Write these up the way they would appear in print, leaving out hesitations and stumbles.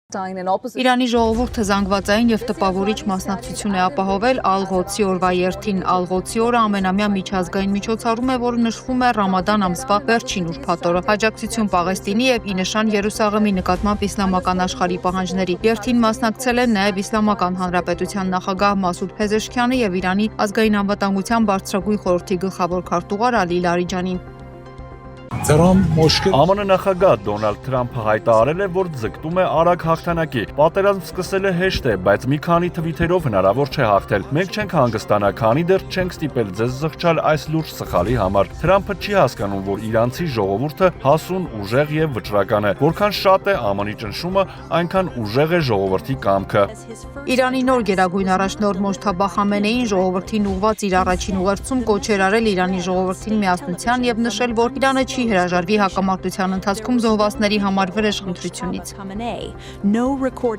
Իրանի ժողովուրդը զանգվածային եւ տպավորիչ մասնակցություն է ապահովել Ալ-Ղոդսի օրվա երթին։ Ալ-Ղոդսի օրը ամենամյա միջազգային միջոցառում է, որը նշվում է Ռամադան ամսվա վերջին ուրբաթ օրը։ Աջակցություն Պաղեստինի եւ ի նշան Երուսաղեմի նկատմամբ իսլամական աշխարհի պահանջների։ Երթին մասնակցել են նաեւ Իսլամական Հանրապետության նախագահ Մասուդ Փեզեշքյանը եւ Իրանի ազգային անվտանգության բարձրագույն խորհրդի գլխավոր քարտուղար Ալի Լարիջանին։ ԱՄՆ նախագահ Դոնալդ Թրամփը հայտարարել է, որ ձգտում է արագ հաղթանակի։ Պատերազմ սկսելը հեշտ է, բայց մի քանի թվիթերով հնարավոր չէ հաղթել։ Մենք չենք հանգստանա, քանի դեռ չենք ստիպել ձեզ զղջալ այս լուրջ սխալի համար։ Թրամփը չի հասկանում, որ իրանցի ժողովուրդը հասուն, ուժեղ եւ վճռական է։ Որքան շատ է ԱՄՆ-ի ճնշումը, այնքան ուժեղ է ժողովրդի կամքը։ Իրանի նոր գերագույն առաջնորդ Մոջթաբա Խամենեին ժողովրդին ուղղված իր առաջին ուղերձում կոչ էր արել Իրանի ժողովրդին միասնության եւ նշել, որ Իրանը չի հրաժարվի հակամարտության ընթացքում զոհվածների համար վրեժխնդրությունից։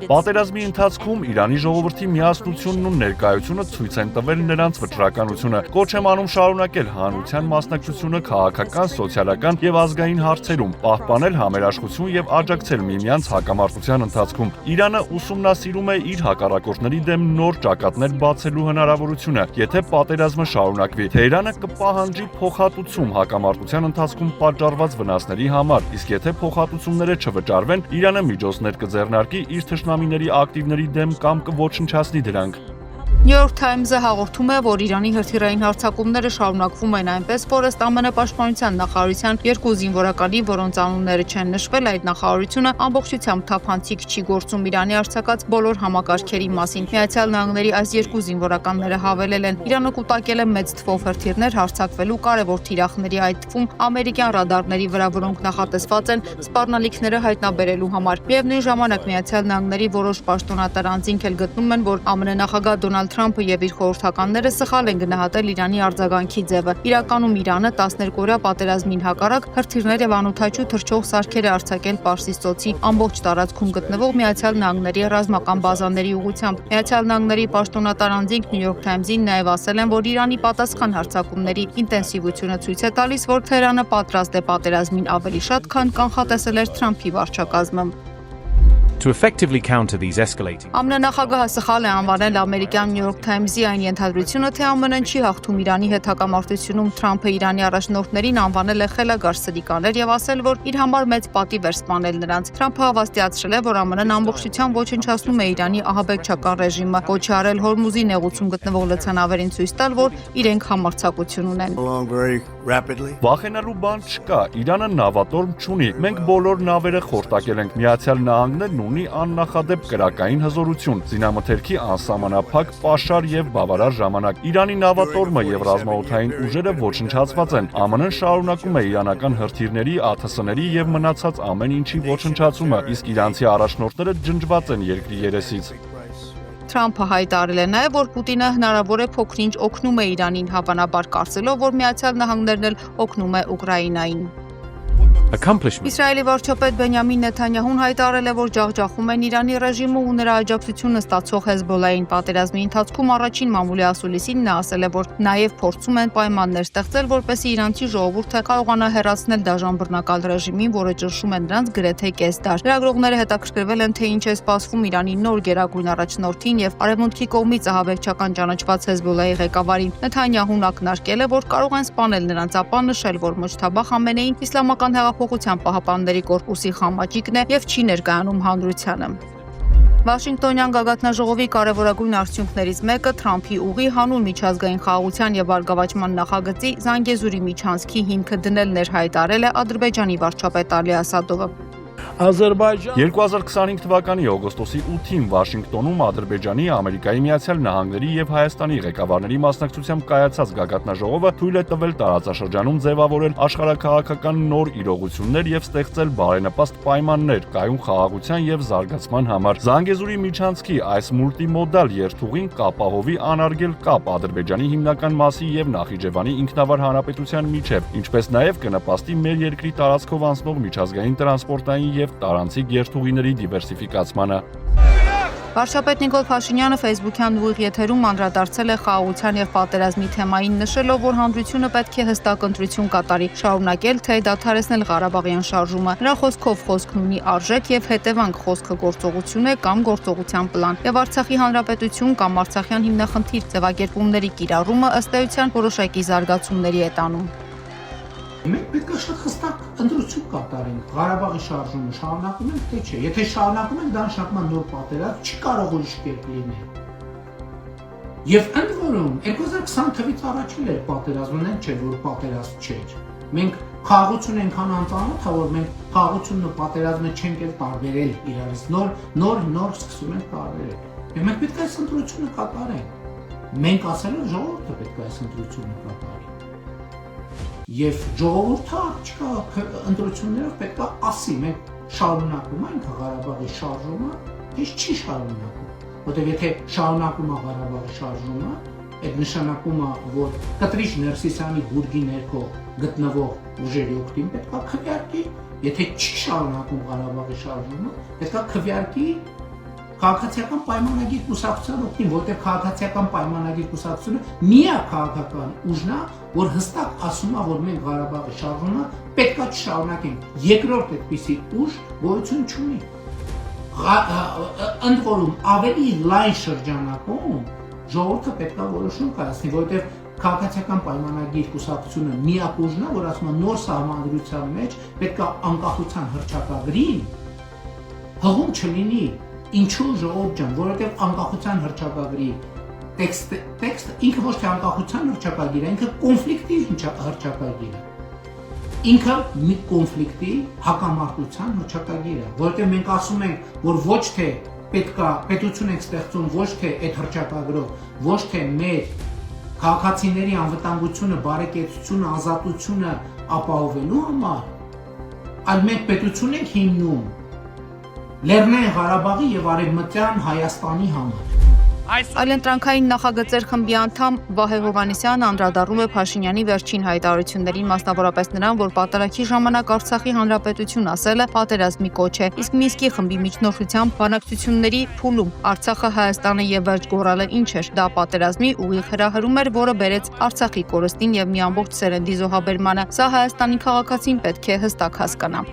Պատերազմի ընթացքում Իրանի ժողովրդի միասնությունն ու ներկայությունը ցույց են տվել նրանց վճռականությունը։ Կոչ եմ անում շարունակել հանրության մասնակցությունը քաղաքական, սոցիալական եւ ազգային հարցերում, պահպանել համերաշխություն եւ աջակցել միմյանց հակամարտության ընթացքում։ Իրանը ուսումնասիրում է իր հակառակորդների դեմ նոր ճակատներ բացելու հնարավորությունը, եթե պատերազմը շարունակվի։ Թեհրանը կպահանջի փոխհատուցում հակամարտության ընթացքում պատճառված վնասների համար, իսկ եթե փոխհատուցումները չվճարվեն, Իրանը միջոցներ կձեռնարկի իր թշնամիների ակտիվների դեմ կամ կոչնչացնի դրանք։ New York Times-ը հաղորդում է, որ Իրանի հրթիռային հարձակումները շարունակվում են այնպես, որ ըստ ԱՄՆ պաշտպանության նախարարության երկու զինվորականի, որոնց անունները չեն նշվել, այդ նախարարությունը ամբողջությամբ թափանցիկ չի գործում Իրանի արձակած բոլոր համակարգերի մասին։ Միացյալ Նահանգների այս երկու զինվորականները հավելել են, Իրանը կուտակել է մեծ թվով հրթիռներ հարձակվելու կարևոր թիրախների, այդ թվում ամերիկյան ռադարների վրա, որոնք նախատեսված են սպառնալիքները հայտնաբերելու համար։ Միևնույն ժամանակ Միացյալ Նահանգների որոշ պաշտոնատար անձինք էլ գտնում են, որ ԱՄՆ նախագահ Դոնալդ Թրամփը եւ իր խորհրդականները սխալ են գնահատել Իրանի արձագանքի ձևը։ Իրականում Իրանը 12-օրյա պատերազմին հակառակ հրթիռներ եւ անօդաչու թռչող սարքեր է արձակել Պարսից ծոցի ամբողջ տարածքում գտնվող Միացյալ Նահանգների ռազմական բազաների ուղղությամբ։ Միացյալ Նահանգների պաշտոնատար անձինք New York Times-ին նաեւ ասել են, որ Իրանի պատասխան հարձակումների ինտենսիվությունը ցույց է տալիս, որ Թեհրանը պատրաստ է պատերազմին ավելի շատ, քան կանխատեսել էր Թրամփի վարչակազմը։ To effectively counter these escalating ԱՄՆ նախագահը սխալ է անվանել ամերիկյան New York Times-ի այն ենթադրությունը, թե ԱՄՆ-ն չի հաղթում Իրանի հետ հակամարտությունում։ Թրամփը Իրանի առաջնորդներին անվանել է խելագար սրիկաներ եւ ասել, որ իր համար մեծ պատիվ էր սպանել նրանց։ Թրամփը հավաստիացրել է, որ ԱՄՆ-ն ամբողջությամբ ոչնչացնում է Իրանի ահաբեկչական ռեժիմը, կոչ է արել Հորմուզի նեղուցում գտնվող լցանավերին ցույց տալ, որ իրենք համարձակություն ունեն։ Վախենալու բան չկա, Իրանը նավատորմ չունի։ Մենք բոլոր նավերը խորտակել ենք, Միացյալ Նահանգներն ունի աննախադեպ կրակային հզորություն, զինամթերքի անսահմանափակ պաշար եւ բավարար ժամանակ։ Իրանի նավատորմը եւ ռազմաօդային ուժերը ոչնչացված են։ ԱՄՆ-ն շարունակում է իրանական հրթիռների, ԱԹՍ-ների եւ մնացած ամեն ինչի ոչնչացումը, իսկ իրանցի առաջնորդները ջնջված են երկրի երեսից։ Թրամփը հայտարարել է նաև, որ Պուտինը հնարավոր է փոքր-ինչ օգնում է Իրանին, հավանաբար կարծելով, որ Միացյալ Նահանգներն էլ օգնում է Ուկրաինային։ accomplishment Իսրայելի վարչապետ Բենյամին Նեթանյահուն հայտարարել է, որ ջախջախում են Իրանի ռեժիմը ու նրա աջակցությունը ստացող Հեզբոլային պատերազմի ընթացքում առաջին մամուլի ասուլիսին նա ասել է, որ նաև փորձում են պայմաններ ստեղծել, որպեսզի իրանցի ժողովուրդը կարողանա հեռացնել դաժան բռնակալ ռեժիմին, որը ճնշում է նրանց գրեթե կես դար։ Լրագրողները հետաքրքրվել են, թե ինչ է սպասվում Իրանի նոր գերագույն առաջնորդին եւ արևմուտքի կողմից ահաբեկչական ճանաչված Հեզբոլայի ղեկավարին։ Նեթանյահուն ակնարկել է, որ կարող են սպանել նրանց, ապա նշել, որ Մոջթաբա Խամենեին իսլամական Հեղափոխության պահապանների կորպուսի խամաճիկն է եւ չի ներկայանում հանրությանը։ Վաշինգտոնյան գագաթնաժողովի կարևորագույն արդյունքներից մեկը Թրամփի ուղի հանուն միջազգային խաղաղության եւ բարգավաճման նախագծի Զանգեզուրի միջանցքի հիմքը դնելն էր, հայտարարել է Ադրբեջանի վարչապետ Ալի Ասադովը։ 2025 թվականի օգոստոսի 8-ին Վաշինգտոնում Ադրբեջանի, Ամերիկայի Միացյալ Նահանգների եւ Հայաստանի ղեկավարների մասնակցությամբ կայացած գագաթնաժողովը թույլ է տվել տարածաշրջանում ձևավորել աշխարհաքաղաքական նոր իրողություններ եւ ստեղծել բարենպաստ պայմաններ կայուն խաղաղության եւ զարգացման համար։ Զանգեզուրի միջանցքի այս մուլտիմոդալ երթուղին կապահովի անարգել կապ Ադրբեջանի հիմնական մասի եւ Նախիջևանի ինքնավար հանրապետության միջև, ինչպես նաեւ կնպաստի մեր երկրի տարածքով անցնող միջազգային տրանսպորտային եւ տարանցիկ երթուղիների դիվերսիֆիկացմանը։ Վարչապետ Նիկոլ Փաշինյանը Facebook-յան ուղիղ եթերում անդրադարձել է խաղաղության եւ պատերազմի թեմային, նշելով, որ հանրությունը պետք է հստակ ընտրություն կատարի, շարունակել թե դադարեցնել Ղարաբաղյան շարժումը։ Նրա խոսքով խոսքն ունի արժեք եւ հետևանք, խոսքը գործողություն է կամ գործողության պլան։ Եվ Արցախի հանրապետություն կամ Արցախյան հիմնախնդիր ձևակերպումների կիրառումը ըստ էության որոշակի զարգացումների է տանում։ Մենք պետք է շատ հստակ ընտրություն կատարենք։ Ղարաբաղի շարժումը շարունակում ենք թե չէ։ Եթե շարունակում ենք, դա նշանակում է նոր պատերազմ չի կարող ուրիշ կերպ լինել։ Եվ ընդ որում 2020 թվականից առաջ էր պատերազմն, չէ՞ որ պատերազմ չէր։ Մենք խաղաղություն ենքան անծանոթ է, որ մենք խաղաղությունն ու պատերազմը չենք էլ տարբերել իրարից։ Նոր սկսում ենք տարբերել։ Եվ մենք պետք է այս ընտրությունը կատարենք։ Մենք ասելով ժողովուրդը պետք է այս ընտրությունը կատարի։ Եվ ժողովուրդը չկա ընտրություններով պետք է ասի, մենք շարունակում ենք Ղարաբաղի շարժումը, թե չի շարունակում։ Որտեղ եթե շարունակում է Ղարաբաղի շարժումը, այդ նշանակում է, որ Կտրիչ Ներսիսյանի բուրգի ներքո գտնվող ուժերի օգտին պետք է քվեարկի, եթե չի շարունակում Ղարաբաղի շարժումը, պետք է քվեարկի քաղաքացիական պայմանագիր կուսակցության օգտին, որտեղ քաղաքացիական պայմանագիր կուսակցությունը միակ քաղաքական ուժն է, որ հստակ ասում է, որ մենք Ղարաբաղի շարժումը պետք է շարունակենք։ Երկրորդ այդպիսի ուժ գոյություն չունի։ Ընդ որում ավելի լայն շրջանակում ժողովուրդը պետք է որոշում կայացնի, որտեղ քաղաքացիական պայմանագիր կուսակցությունը միակ ուժն է, որ ասում է նոր սահմանադրության մեջ պետք է անկախության հռչակագրին հղում չլինի։ Ինչու ժողովուրդ ջան, որովհետև անկախության հռչակագրի տեքստը ինքը ոչ թե անկախության հռչակագիր է, ինքը կոնֆլիկտի հռչակագիր է։ Ինքը մի կոնֆլիկտի հակամարտության հռչակագիր է, որովհետև մենք ասում ենք, որ ոչ թե պետքա պետություն ենք ստեղծում, ոչ թե այդ հռչակագրով, ոչ թե մեր քաղաքացիների անվտանգությունը, բարեկեցությունը, ազատությունը ապահովելու համար, այլ մենք պետություն ենք հիմնում Լեռնային Ղարաբաղի եւ Արևմտյան Հայաստանի համար։ Այլընտրանքային նախագծեր խմբի անդամ Վահե Հովհաննիսյանը անդրադառնում է Փաշինյանի վերջին հայտարարություններին, մասնավորապես նրան, որ պատարագի ժամանակ Արցախի հանրապետություն ասելը պատերազմի կոչ է, իսկ Մինսկի խմբի միջնորդությամբ բանակցությունների փուլում Արցախը, Հայաստանը եւ վերջ գոռալը ինչ էր, դա պատերազմի ուղիղ հրահրում էր, որը բերեց Արցախի կորստին եւ մի ամբողջ սերնդի զոհաբերմանը։ Սա Հայաստանի քաղաքացին պետք է հստակ հասկանա։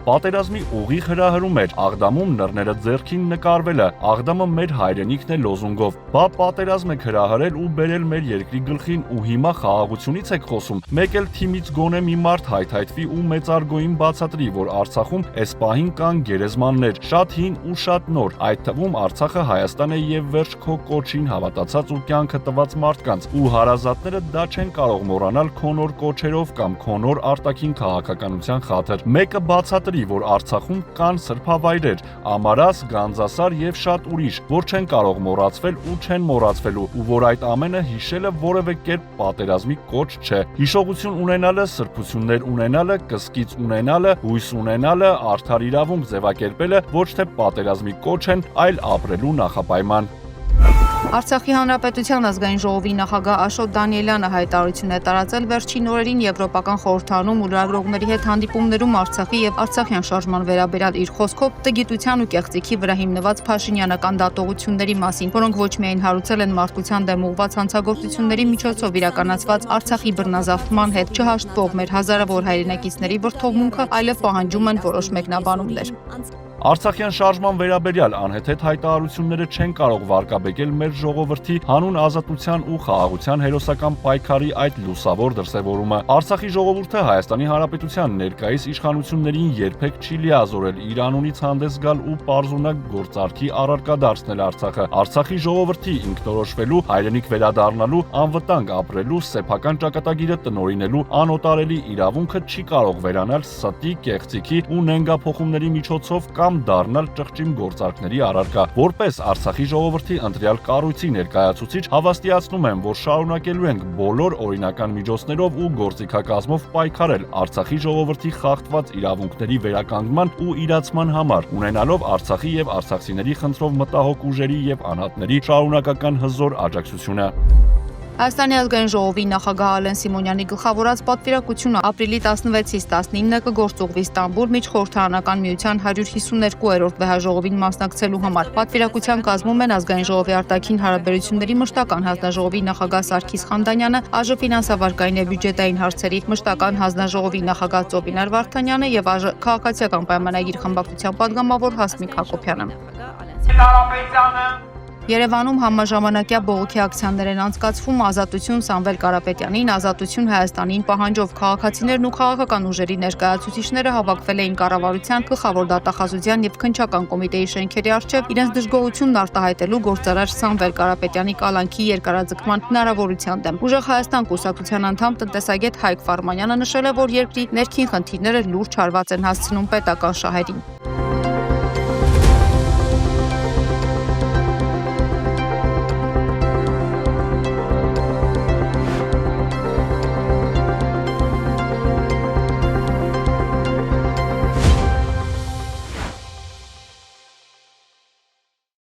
Պատերազմի ուղիղ հրահրում էր, Աղդամում նռները ձեռքին նկարվելը, Աղդամը մեր հայրենիքն է լոզունգով։ Բա պատերազմ եք հրահրել ու բերել մեր երկրի գլխին ու հիմա խաղաղությունից եք խոսում։ Մեկ էլ թիմից գոնե մի մարդ հայթայթվի ու մեծարգոյին բացատրի, որ Արցախում էս պահին կան գերեզմաններ, շատ հին ու շատ նոր, այդ թվում Արցախը Հայաստան է եւ վերջ քո կոչին հավատացած ու կյանքը տված մարդկանց, ու հարազատները դա չեն կարող մոռանալ քո նոր կոչերով կամ քո նոր արտաքին քաղաքականության խաթր։ Մեկը բացատրի, որ Արցախում կան սրբավայրեր, Ամարաս, Գանձասար եւ շատ ուրիշ, որ չեն կարող մոռացվել ու չեն մոռացվելու, ու որ այդ ամենը հիշելը որևէ կերպ պատերազմի կոչ չէ։ Հիշողություն ունենալը, սրբություններ ունենալը, կսկիծ ունենալը, հույս ունենալը, արդար իրավունք ձևակերպելը ոչ թե պատերազմի կոչ են, այլ ապրելու նախապայման։ Արցախի հանրապետության ազգային ժողովի նախագահ Աշոտ Դանիելյանը հայտարարություն է տարածել վերջին օրերին Եվրոպական խորհրդարանում ու լրագրողների հետ հանդիպումներում Արցախի եւ Արցախյան շարժման վերաբերյալ իր խոսքով տգիտության ու կեղծիքի վրա հիմնված փաշինյանական դատողությունների մասին, որոնք ոչ միայն հարուցել են մարդկության դեմ ուղղված հանցագործությունների միջոցով իրականացված Արցախի բռնազավթման հետ չհաշտվող մեր հազարավոր հայրենակիցների վրթովմունքը, այլև պահանջում են որոշ մեկնաբանումներ։ Արցախյան շարժման վերաբերյալ անհեթեթ հայտարարությունները չեն կարող վարկաբեկել մեր ժողովրդի հանուն ազատության ու խաղաղության հերոսական պայքարի այդ լուսավոր դրսևորումը։ Արցախի ժողովուրդը Հայաստանի Հանրապետության ներկայիս իշխանություններին երբեք չի լիազորել իր անունից հանդես գալ ու պարզունակ գործարքի առարկա դարձնել Արցախը։ Արցախի ժողովրդի ինքնորոշվելու, հայրենիք վերադառնալու, անվտանգ ապրելու, սեփական ճակատագիրը տնօրինելու անօտարելի իրավունքը չի կարող վերանալ ստի, կեղծիքի ու նենգափոխումների միջոցով կամ դառնալ ճղճիմ գործարքների առարկա։ Որպես Արցախի ժողովրդի ընտրյալ կառույցի ներկայացուցիչ հավաստիացնում եմ, որ շարունակելու ենք բոլոր օրինական միջոցներով ու գործիքակազմով պայքարել Արցախի ժողովրդի խախտված իրավունքների վերականգնման ու իրացման համար, ունենալով Արցախի եւ արցախցիների խնդրով մտահոգ ուժերի եւ անհատների շարունակական հզոր աջակցությունը։ Հայաստանի ազգային ժողովի նախագահ Ալեն Սիմոնյանի գլխավորած պատվիրակությունը ապրիլի 16-ից 19-ը կգործուղվի Ստամբուլ միջխորհրդարանական միության 152-րդ վեհաժողովին մասնակցելու համար։ Պատվիրակության կազմում են ազգային ժողովի արտաքին հարաբերությունների մշտական հանձնաժողովի նախագահ Սարգիս Խանդանյանը, ԱԺ ֆինանսավարկային եւ բյուջետային հարցերի մշտական հանձնաժողովի նախագահ Ծովինար Վարդանյանը եւ ԱԺ քաղաքացիական պայմանագիր խմբակցության падգամավոր Հասմիկ Հակոբյանը։ Երևանում համաժամանակյա բողոքի ակցիաներ են անցկացվում Ազատություն Սամվել Կարապետյանին, Ազատություն Հայաստանին պահանջով քաղաքացիներն ու քաղաքական ուժերի ներկայացուցիչները հավաքվել էին կառավարության գլխավոր դատախազության եւ քննչական կոմիտեի շենքերի առջեւ իրենց դժգոհությունն արտահայտելու գործարար Սամվել Կարապետյանի կալանքի երկարաձգման հնարավորության դեմ։ Ուժեղ Հայաստան կուսակցության անդամ տնտեսագետ Հայկ Ֆարմանյանը նշել է, որ երկրի ներքին խնդիրները լուրջ հարված են հասցնում պետական շահերին։